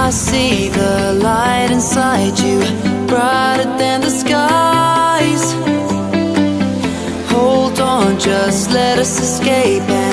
I see the light inside you, brighter than the skies. Hold on, just let us escape.